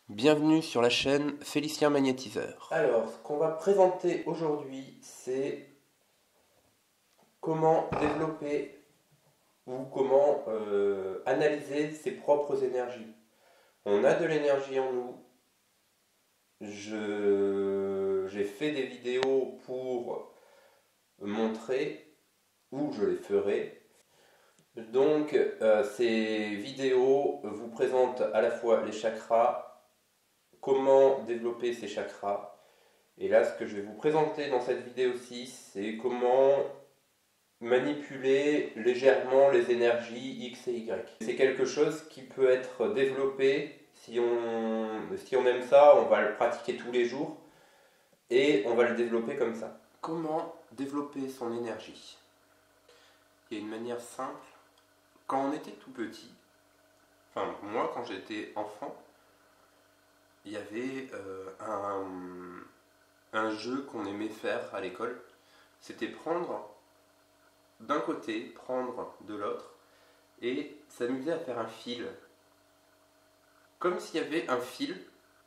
Bienvenue sur la chaîne Félicien Magnétiseur. Alors, ce qu'on va présenter aujourd'hui, c'est comment développer ou comment analyser ses propres énergies. On a de l'énergie en nous. J'ai fait des vidéos pour montrer, ou je les ferai. Donc, ces vidéos vous présentent à la fois les chakras, comment développer ces chakras. Et là, ce que je vais vous présenter dans cette vidéo-ci, c'est comment manipuler légèrement les énergies X et Y. C'est quelque chose qui peut être développé, si on aime ça, on va le pratiquer tous les jours et on va le développer comme ça. Comment développer son énergie? Il y a une manière simple. Quand on était tout petit, enfin moi quand j'étais enfant, il y avait un jeu qu'on aimait faire à l'école. C'était prendre d'un côté, prendre de l'autre et s'amuser à faire un fil. Comme s'il y avait un fil,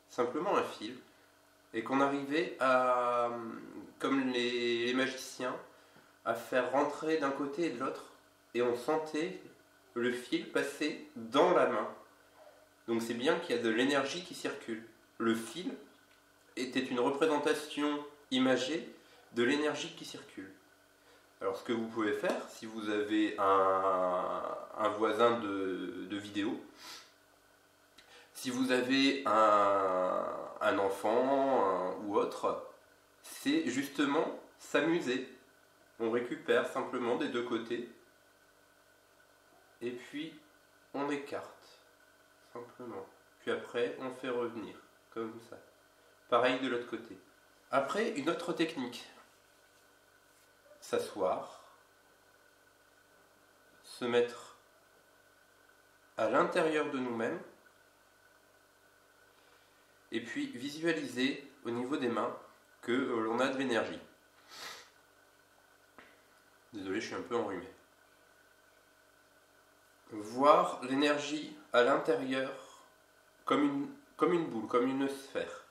simplement un fil, et qu'on arrivait à, comme les magiciens, à faire rentrer d'un côté et de l'autre, et on sentait le fil passer dans la main. Donc c'est bien qu'il y a de l'énergie qui circule. Le fil était une représentation imagée de l'énergie qui circule. Alors ce que vous pouvez faire, si vous avez un voisin de vidéo, si vous avez un enfant ou autre, c'est justement s'amuser. On récupère simplement des deux côtés et puis on écarte, simplement. Puis après on fait revenir, comme ça. Pareil de l'autre côté. Après, une autre technique. S'asseoir, se mettre à l'intérieur de nous-mêmes et puis visualiser au niveau des mains que l'on a de l'énergie. Désolé, je suis un peu enrhumé. Voir l'énergie à l'intérieur comme une boule, comme une sphère.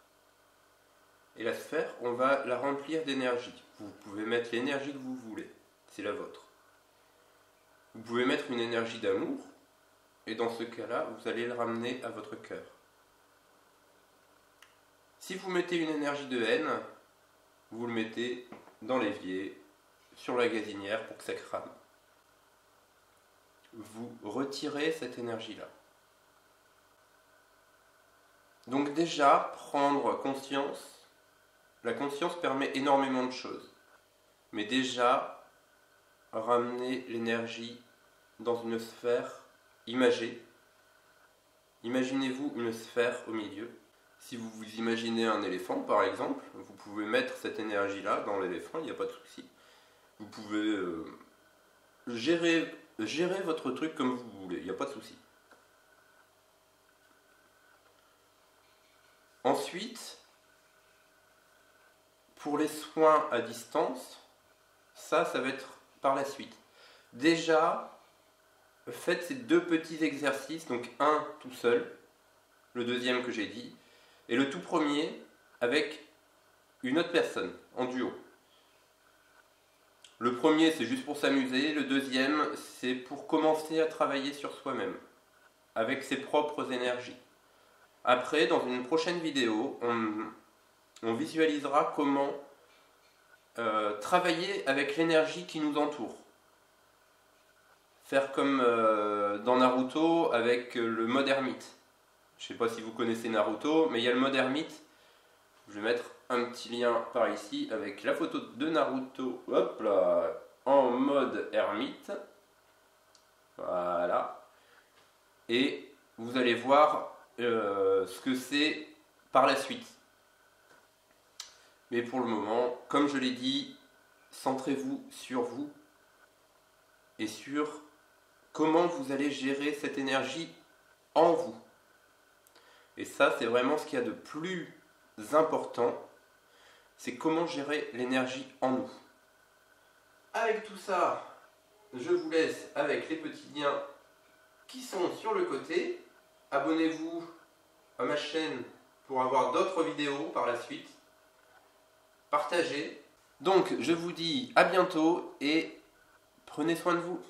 Et la sphère, on va la remplir d'énergie. Vous pouvez mettre l'énergie que vous voulez, c'est la vôtre. Vous pouvez mettre une énergie d'amour, et dans ce cas-là, vous allez le ramener à votre cœur. Si vous mettez une énergie de haine, vous le mettez dans l'évier, sur la gazinière pour que ça crame. Vous retirez cette énergie-là. Donc déjà, prendre conscience. La conscience permet énormément de choses. Mais déjà, ramener l'énergie dans une sphère imagée. Imaginez-vous une sphère au milieu. Si vous vous imaginez un éléphant, par exemple, vous pouvez mettre cette énergie-là dans l'éléphant, il n'y a pas de souci. Vous pouvez gérer votre truc comme vous voulez, il n'y a pas de souci. Ensuite, pour les soins à distance, ça va être par la suite. Déjà, faites ces deux petits exercices, donc un tout seul, le deuxième que j'ai dit, et le tout premier avec une autre personne, en duo. Le premier, c'est juste pour s'amuser, le deuxième, c'est pour commencer à travailler sur soi-même, avec ses propres énergies. Après, dans une prochaine vidéo, on visualisera comment travailler avec l'énergie qui nous entoure. Faire comme dans Naruto avec le mode ermite. Je ne sais pas si vous connaissez Naruto, mais il y a le mode ermite. Je vais mettre un petit lien par ici avec la photo de Naruto, hop là, en mode ermite. Voilà. Et vous allez voir ce que c'est par la suite. Mais pour le moment, comme je l'ai dit, centrez-vous sur vous et sur comment vous allez gérer cette énergie en vous. Et ça, c'est vraiment ce qu'il y a de plus important, c'est comment gérer l'énergie en nous. Avec tout ça, je vous laisse avec les petits liens qui sont sur le côté. Abonnez-vous à ma chaîne pour avoir d'autres vidéos par la suite. Partagez. Donc je vous dis à bientôt et prenez soin de vous.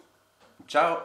Ciao!